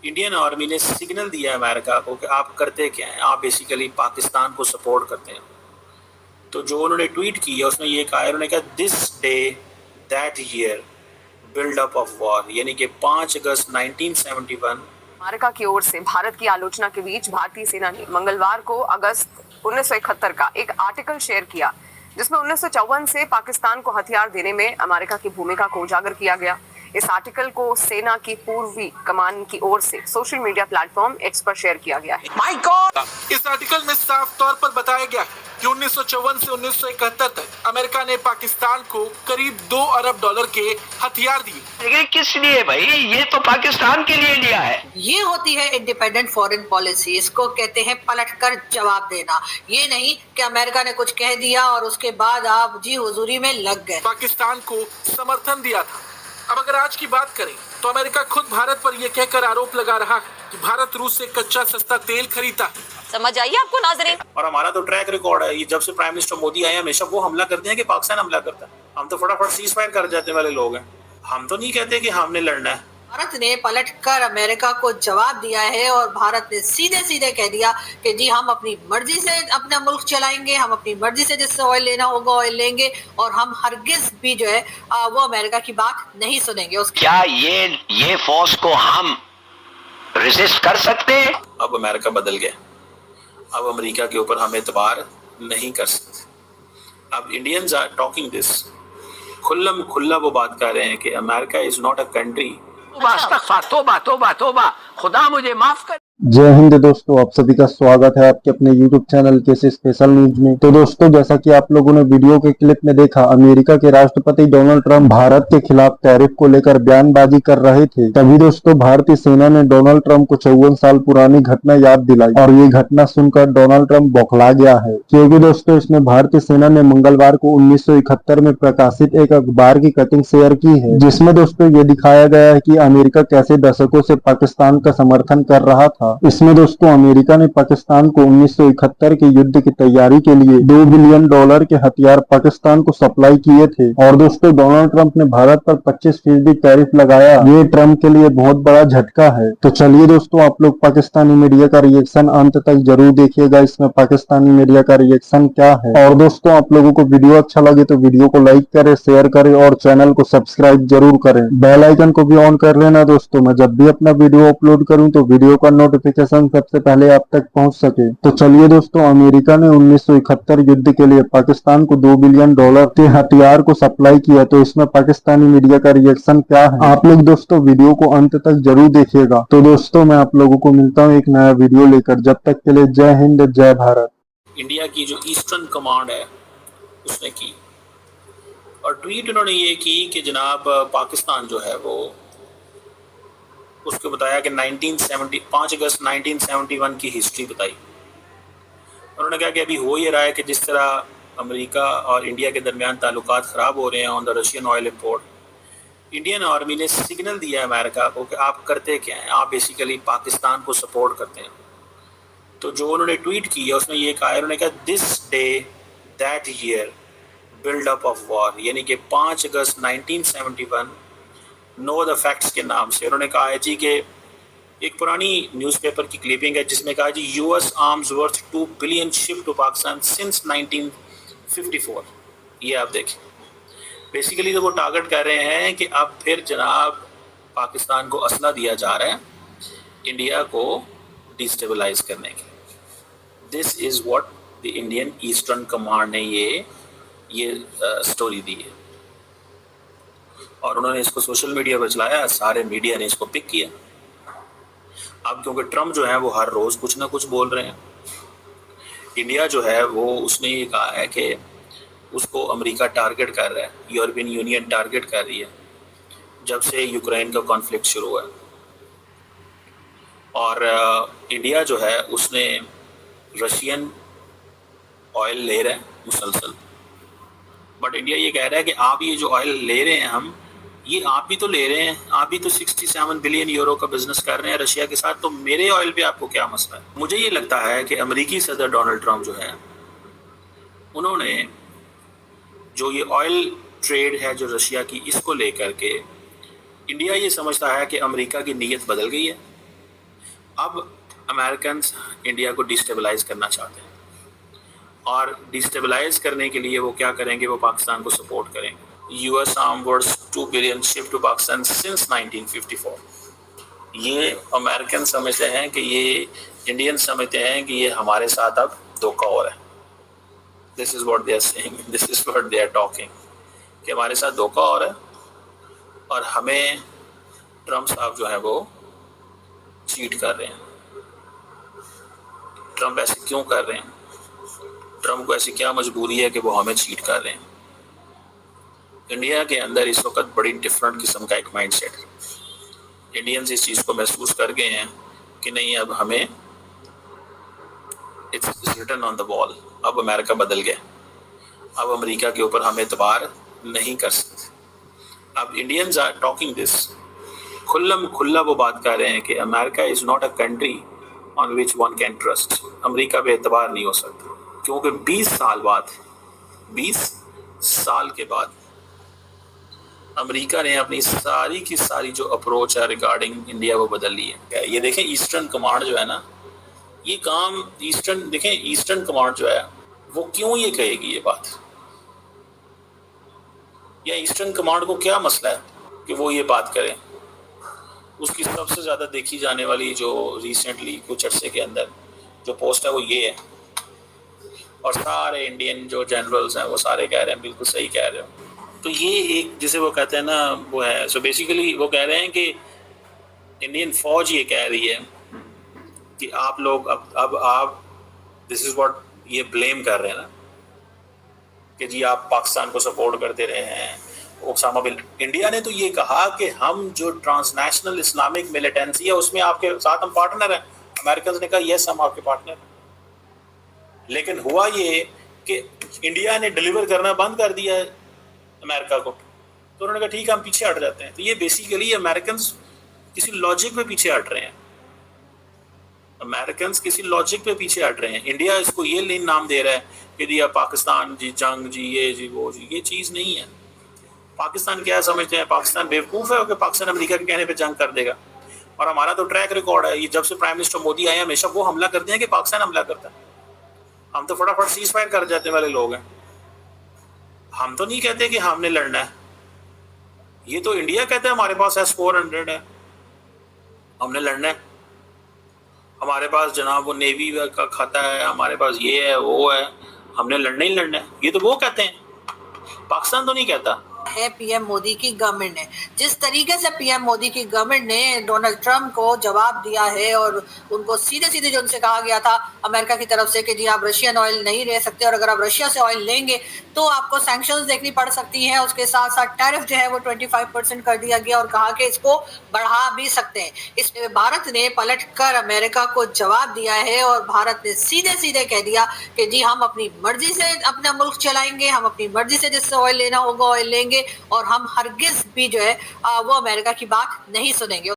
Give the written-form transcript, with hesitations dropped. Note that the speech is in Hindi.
इंडियन आर्मी ने सिग्नल दिया अमेरिका को कि आप करते क्या हैं, आप बेसिकली पाकिस्तान को सपोर्ट करते हैं। तो जो उन्होंने ट्वीट की है उसमें ये कहा है, उन्होंने कहा this day that year build up of war, यानी कि 5 अगस्त 1971 अमेरिका की ओर से भारत की आलोचना के बीच भारतीय सेना ने मंगलवार को अगस्त 1971 का एक आर्टिकल शेयर किया जिसमें 1954 से पाकिस्तान को हथियार देने में अमेरिका की भूमिका को उजागर किया गया। इस आर्टिकल को सेना की पूर्वी कमान की ओर से सोशल मीडिया प्लेटफॉर्म एक्स पर शेयर किया गया है। My God! इस आर्टिकल में साफ तौर पर बताया गया है कि 1954 से 1971 तक अमेरिका ने पाकिस्तान को करीब $2 अरब के हथियार दिए। ये किस लिए भाई? ये तो पाकिस्तान के लिए लिया है। ये होती है इंडिपेंडेंट फॉरेन पॉलिसी। इसको कहते हैं पलटकर जवाब देना। ये नहीं कि अमेरिका ने कुछ कह दिया और उसके बाद आप जी हुजूरी में लग गए। पाकिस्तान को समर्थन दिया था। अब अगर आज की बात करें तो अमेरिका खुद भारत पर यह कहकर आरोप लगा रहा है कि भारत रूस से कच्चा सस्ता तेल खरीदता है। समझ आइए आपको नाज़रीन? और हमारा तो ट्रैक रिकॉर्ड है, ये जब से प्राइम मिनिस्टर मोदी आए हमेशा वो हमला करते हैं कि पाकिस्तान हमला करता है। हम तो फटाफट सीज फायर कर जाने वाले लोग हैं। हम तो नहीं कहते कि हमने लड़ना है। भारत ने पलटकर अमेरिका को जवाब दिया है और भारत ने सीधे सीधे कह दिया कि जी हम अपनी मर्जी से अपना मुल्क चलाएंगे, हम अपनी मर्जी से जिससे ऑयल लेना होगा ऑयल लेंगे और हम हरगिज भी जो है वो अमेरिका की बात नहीं सुनेंगे। क्या ये फोर्स को हम रेजिस्ट कर सकते हैं? अब अमेरिका बदल गया। अब अमेरिका के ऊपर हम एतबार नहीं कर सकते। अब इंडियंस आर टॉकिंग दिस, खुल्लम खुल्ला वो बात कर रहे हैं कि America is not a country. तोबा तोबा तोबा, खुदा मुझे माफ कर। जय हिंद दोस्तों, आप सभी का स्वागत है आपके अपने YouTube चैनल के स्पेशल न्यूज में। तो दोस्तों, जैसा कि आप लोगों ने वीडियो के क्लिप में देखा, अमेरिका के राष्ट्रपति डोनाल्ड ट्रंप भारत के खिलाफ टैरिफ को लेकर बयानबाजी कर रहे थे। तभी दोस्तों भारतीय सेना ने डोनाल्ड ट्रंप को 54 साल पुरानी घटना याद दिलाई और ये घटना सुनकर डोनाल्ड ट्रंप बौखला गया है, क्योंकि दोस्तों इसमें भारतीय सेना ने मंगलवार को 1971 में प्रकाशित एक अखबार की कटिंग शेयर की है, जिसमें दोस्तों ये दिखाया गया है कि अमेरिका कैसे दशकों से पाकिस्तान का समर्थन कर रहा था। इसमें दोस्तों अमेरिका ने पाकिस्तान को 1971 के युद्ध की तैयारी के लिए $2 बिलियन के हथियार पाकिस्तान को सप्लाई किए थे। और दोस्तों डोनाल्ड ट्रंप ने भारत पर 25% टैरिफ लगाया। ये ट्रंप के लिए बहुत बड़ा झटका है। तो चलिए दोस्तों, आप लोग पाकिस्तानी मीडिया का रिएक्शन अंत तक जरूर देखिएगा। इसमें पाकिस्तानी मीडिया का रिएक्शन क्या है। और दोस्तों आप लोगों को वीडियो अच्छा लगे तो वीडियो को लाइक करें, शेयर करें और चैनल को सब्सक्राइब जरूर करें। बेल आइकन को भी ऑन कर लेना दोस्तों, मैं जब भी अपना वीडियो अपलोड करूं तो वीडियो का नोटिफिकेशन सबसे पहले आप तक पहुंच सके। तो चलिए दोस्तों, अमेरिका ने 1971 युद्ध के लिए पाकिस्तान को $2 बिलियन के हथियार को सप्लाई किया। तो इसमें पाकिस्तानी मीडिया का रिएक्शन क्या है, आप लोग दोस्तों वीडियो को अंत तक जरूर देखिएगा। तो दोस्तों मैं आप लोगों को मिलता हूँ एक नया वीडियो लेकर। जब तक के लिए जय हिंद, जय भारत। इंडिया की जो ईस्टर्न कमांड है उसने की और ट्वीट उन्होंने ये की कि जनाब पाकिस्तान जो है वो उसको बताया कि 5 अगस्त 1971 की हिस्ट्री बताई। उन्होंने कहा कि अभी हो ये रहा है कि जिस तरह अमेरिका और इंडिया के दरमियान ताल्लुकात ख़राब हो रहे हैं on the Russian oil import, Indian army ने सिग्नल दिया अमेरिका को कि आप करते क्या हैं, आप बेसिकली पाकिस्तान को सपोर्ट करते हैं। तो जो उन्होंने ट्वीट की है उसमें ये कहा है, उन्होंने कहा this day that year build up of war, यानी कि 5 अगस्त 1971 नो द फैक्ट्स के नाम से उन्होंने कहा है जी कि एक पुरानी न्यूज़पेपर की क्लिपिंग है जिसमें कहा जी US arms worth $2 billion ship to Pakistan since 1954। ये आप देखें, बेसिकली तो वो टारगेट कर रहे हैं कि अब फिर जनाब पाकिस्तान को असला दिया जा रहा है इंडिया को डिस्टेबलाइज करने के। This is what the Indian eastern command ने ये स्टोरी दी है और उन्होंने इसको सोशल मीडिया पर चलाया, सारे मीडिया ने इसको पिक किया। अब क्योंकि ट्रम्प जो है वो हर रोज़ कुछ ना कुछ बोल रहे हैं, इंडिया जो है वो उसने ये कहा है कि उसको अमेरिका टारगेट कर रहा है, यूरोपियन यूनियन टारगेट कर रही है जब से यूक्रेन का कॉन्फ्लिक्ट शुरू हुआ है। और इंडिया जो है उसने रशियन ऑयल ले रहा है मुसलसल, बट इंडिया ये कह रहा है कि आप ये जो ऑयल ले रहे हैं हम, ये आप भी तो ले रहे हैं, आप भी तो 67 बिलियन यूरो का बिजनेस कर रहे हैं रशिया के साथ, तो मेरे ऑयल पे आपको क्या मसला है। मुझे ये लगता है कि अमेरिकी सदर डोनाल्ड ट्रंप जो है उन्होंने जो ये ऑयल ट्रेड है जो रशिया की, इसको लेकर के इंडिया ये समझता है कि अमेरिका की नीयत बदल गई है अब अमेरिकन इंडिया को डिस्टेबलाइज करना चाहते हैं और डिस्टेबलाइज करने के लिए वो क्या करेंगे, वो पाकिस्तान को सपोर्ट करेंगे। US arms worth 2 billion ship to Pakistan since 1954। ये अमेरिकन समझते हैं कि ये इंडियन समझते हैं कि ये हमारे साथ अब धोखा हो रहा है। This is what they are saying, this is what they are talking, कि हमारे साथ धोखा हो रहा है और हमें ट्रम्प साहब जो है वो चीट कर रहे हैं। ट्रम्प ऐसे क्यों कर रहे हैं? ट्रम्प को ऐसी क्या मजबूरी है कि वो हमें चीट कर रहे हैं? इंडिया के अंदर इस वक्त बड़ी डिफरेंट किस्म का एक माइंडसेट है। इंडियंस इस चीज़ को महसूस कर गए हैं कि नहीं, अब हमें it's written on the wall, अब अमेरिका बदल गया, अब अमेरिका के ऊपर हम एतबार नहीं कर सकते। अब इंडियंस आर टॉकिंग दिस, खुल्लम खुल्ला वो बात कर रहे हैं कि America is not a country on which one can trust. America पे एतबार नहीं हो सकता क्योंकि 20 साल के बाद अमेरिका ने अपनी सारी की सारी जो अप्रोच है रिगार्डिंग इंडिया वो बदल ली है। ये देखें ईस्टर्न कमांड जो है ना, ये काम ईस्टर्न कमांड जो है वो क्यों ये कहेगी ये बात, या ईस्टर्न कमांड को क्या मसला है कि वो ये बात करें? उसकी सबसे ज़्यादा देखी जाने वाली जो रिसेंटली कुछ अरसे के अंदर जो पोस्ट है वो ये है, और सारे इंडियन जो जनरल्स हैं वो सारे कह रहे हैं बिल्कुल सही कह रहे हो। तो ये एक जिसे वो कहते हैं ना वो है, सो बेसिकली वो कह रहे हैं कि इंडियन फौज ये कह रही है कि आप लोग अब आप दिस इज़ व्हाट ये ब्लेम कर रहे हैं ना कि जी आप पाकिस्तान को सपोर्ट करते रहे हैं, ओसामा बिन। इंडिया ने तो ये कहा कि हम जो ट्रांसनेशनल इस्लामिक मिलिटेंसी है उसमें आपके साथ हम पार्टनर हैं। अमेरिकन ने कहा यस हम आपके पार्टनर हैं, लेकिन हुआ ये कि इंडिया ने डिलीवर करना बंद कर दिया है अमेरिका को, तो उन्होंने कहा ठीक है हम पीछे हट जाते हैं। तो ये बेसिकली अमेरिकन किसी लॉजिक पे पीछे हट रहे हैं, अमेरिकन किसी लॉजिक पे पीछे हट रहे हैं। इंडिया इसको ये नाम दे रहा है कि दिया पाकिस्तान जी जंग जी ये जी वो जी, ये चीज़ नहीं है। पाकिस्तान क्या समझते हैं? पाकिस्तान बेवकूफ़ है कि पाकिस्तान अमेरिका के कहने पे जंग कर देगा। और हमारा तो ट्रैक रिकॉर्ड है, ये जब से प्राइम मिनिस्टर मोदी आए हमेशा वो हमला करते हैं कि पाकिस्तान हमला करता है। हम तो फटाफट सीज फायर कर जाने वाले लोग हैं, हम तो नहीं कहते कि हमने लड़ना है। ये तो इंडिया कहता है हमारे पास S-400 है, हमने लड़ना है, हमारे पास जनाब वो नेवी का खाता है, हमारे पास ये है वो है, हमने लड़ना ही लड़ना है। ये तो वो कहते हैं, पाकिस्तान तो नहीं कहता है पीएम मोदी की गवर्नमेंट ने। जिस तरीके से पीएम मोदी की गवर्नमेंट ने डोनाल्ड ट्रंप को जवाब दिया है और उनको सीधे सीधे जो उनसे कहा गया था अमेरिका की तरफ से कि जी आप रशियन ऑयल नहीं ले सकते और अगर आप रशिया से ऑयल लेंगे तो आपको सैंक्शंस देखनी पड़ सकती हैं। उसके साथ साथ टैरिफ जो है वो 25% कर दिया गया और कहा कि इसको बढ़ा भी सकते हैं। इस भारत ने पलटकर अमेरिका को जवाब दिया है और भारत ने सीधे सीधे कह दिया कि जी हम अपनी मर्जी से अपना मुल्क चलाएंगे, हम अपनी मर्जी से जिससे ऑयल लेना होगा ऑयल लेंगे और हम हरगिज भी जो है वो अमेरिका की बात नहीं सुनेंगे।